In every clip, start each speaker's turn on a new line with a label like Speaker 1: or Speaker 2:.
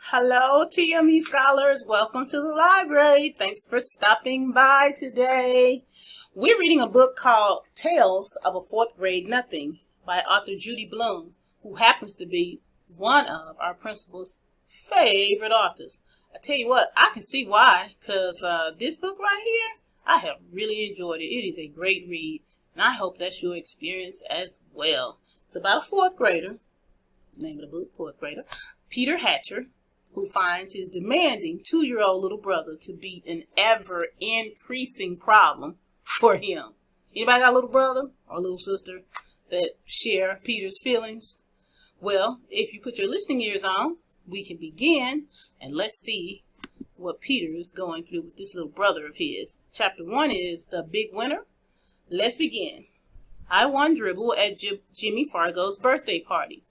Speaker 1: Hello, TME scholars. Welcome to the library. Thanks for stopping by today. We're reading a book called Tales of a Fourth Grade Nothing by author Judy Blume, who happens to be one of our principal's favorite authors. I tell you what, I can see why, because this book right here, I have really enjoyed it. It is a great read, and I hope that's your experience as well. It's about a fourth grader, name of the book, fourth grader, Peter Hatcher, who finds his demanding 2-year-old little brother to be an ever-increasing problem for him. Anybody got a little brother or little sister that share Peter's feelings? Well, if you put your listening ears on, we can begin, and let's see what Peter is going through with this little brother of his. Chapter 1 is The Big Winner. Let's begin. I won Dribble at Jimmy Fargo's birthday party.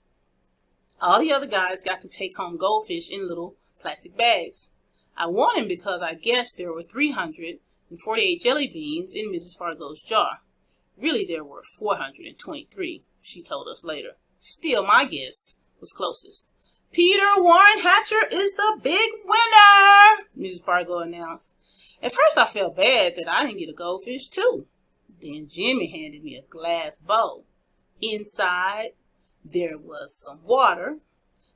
Speaker 1: All the other guys got to take home goldfish in little plastic bags. I won him because I guessed there were 348 jelly beans in Mrs. Fargo's jar. Really, there were 423, she told us later. Still, my guess was closest. Peter Warren Hatcher is the big winner, Mrs. Fargo announced. At first, I felt bad that I didn't get a goldfish, too. Then Jimmy handed me a glass bowl. Inside, there was some water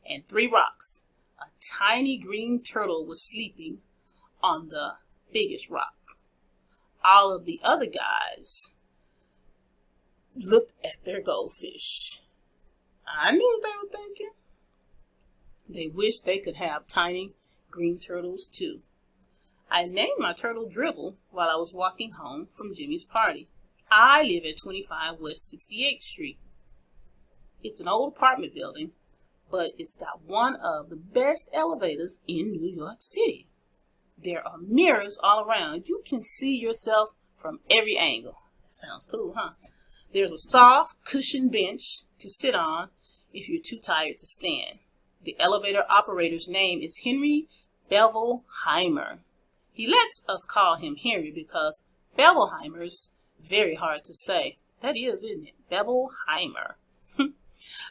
Speaker 1: and 3 rocks. A tiny green turtle was sleeping on the biggest rock. All of the other guys looked at their goldfish. I knew what they were thinking. They wished they could have tiny green turtles too. I named my turtle Dribble while I was walking home from Jimmy's party. I live at 25 West 68th Street. It's an old apartment building, but it's got one of the best elevators in New York City. There are mirrors all around. You can see yourself from every angle. That sounds cool, huh? There's a soft, cushioned bench to sit on if you're too tired to stand. The elevator operator's name is Henry Bevelheimer. He lets us call him Henry because Bevelheimer's very hard to say. That is, isn't it? Bevelheimer.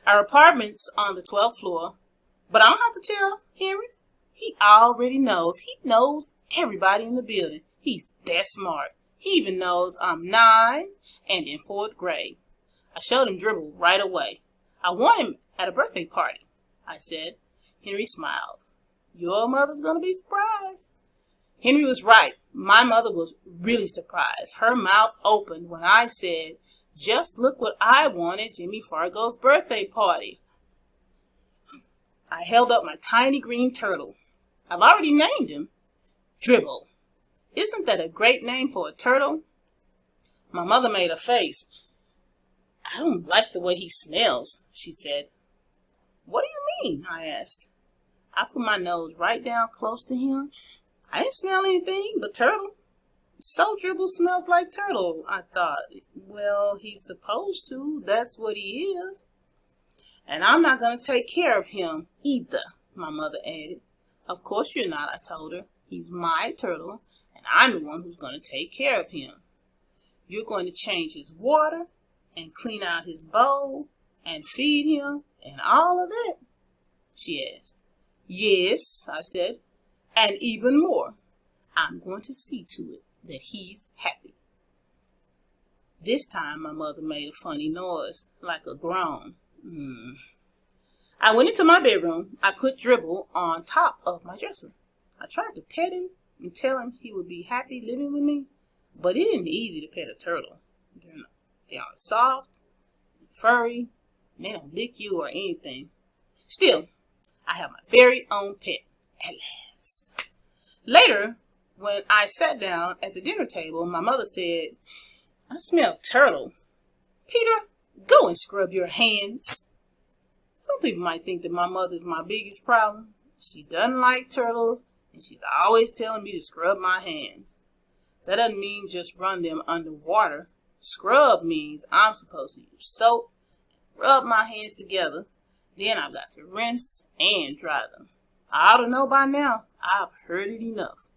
Speaker 1: Our apartment's on the 12th floor, but I don't have to tell Henry. He already knows. He knows everybody in the building. He's that smart. He even knows I'm 9 and in 4th grade. I showed him Dribble right away. I won him at a birthday party, I said. Henry smiled. Your mother's going to be surprised. Henry was right. My mother was really surprised. Her mouth opened when I said, just look what I won at Jimmy Fargo's birthday party. I held up my tiny green turtle. I've already named him Dribble. Isn't that a great name for a turtle? My mother made a face. I don't like the way he smells, she said. What do you mean? I asked. I put my nose right down close to him. I didn't smell anything but turtle. So Dribble smells like turtle, I thought. Well, he's supposed to. That's what he is. And I'm not going to take care of him either, my mother added. Of course you're not, I told her. He's my turtle, and I'm the one who's going to take care of him. You're going to change his water and clean out his bowl and feed him and all of that, she asked. Yes, I said, and even more. I'm going to see to it that he's happy. This time my mother made a funny noise, like a groan. I went into my bedroom. I put Dribble on top of my dresser. I tried to pet him and tell him he would be happy living with me, but it isn't easy to pet a turtle. They aren't soft, furry, and they don't lick you or anything. Still, I have my very own pet at last. Later, when I sat down at the dinner table, my mother said, I smell turtle. Peter, go and scrub your hands. Some people might think that my mother's my biggest problem. She doesn't like turtles, and she's always telling me to scrub my hands. That doesn't mean just run them under water. Scrub means I'm supposed to use soap, rub my hands together, then I've got to rinse and dry them. I ought to know by now. I've heard it enough.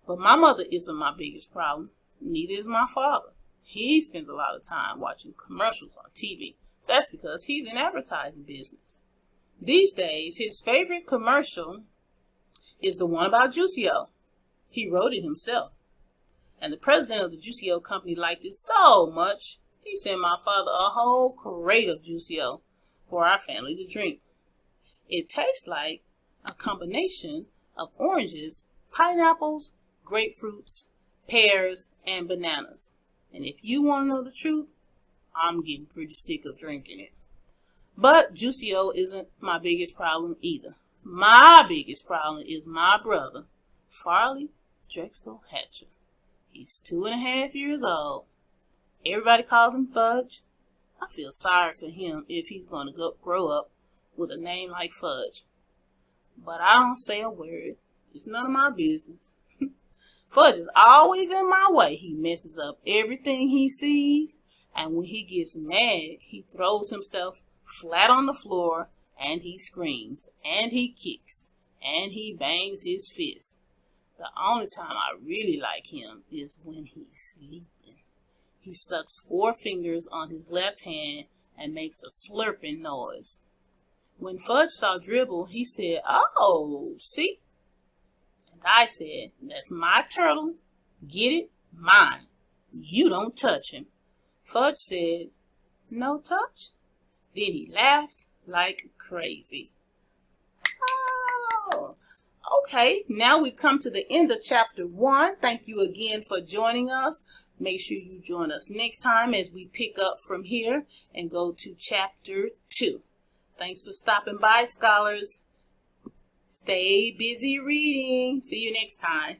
Speaker 1: But my mother isn't my biggest problem. Neither is my father. He spends a lot of time watching commercials on TV. That's because he's in advertising business. These days, his favorite commercial is the one about Juicio. He wrote it himself. And the president of the Juicio company liked it so much, he sent my father a whole crate of Juicio for our family to drink. It tastes like a combination of oranges, pineapples, grapefruits, pears, and bananas. And if you want to know the truth, I'm getting pretty sick of drinking it. But Juicio isn't my biggest problem either. My biggest problem is my brother, Farley Drexel Hatcher. He's 2.5 years old. Everybody calls him Fudge. I feel sorry for him if he's going to grow up with a name like Fudge. But I don't say a word. It's none of my business. Fudge is always in my way. He messes up everything he sees, and when he gets mad, he throws himself flat on the floor, and he screams, and he kicks, and he bangs his fist. The only time I really like him is when he's sleeping. He sucks 4 fingers on his left hand and makes a slurping noise. When Fudge saw Dribble, he said, "Oh, see?" And I said, "That's my turtle. Get it? Mine. You don't touch him." Fudge said, "No touch?" Then he laughed like crazy. Oh, okay. Now we've come to the end of chapter 1. Thank you again for joining us. Make sure you join us next time as we pick up from here and go to chapter 2. Thanks for stopping by, scholars. Stay busy reading. See you next time.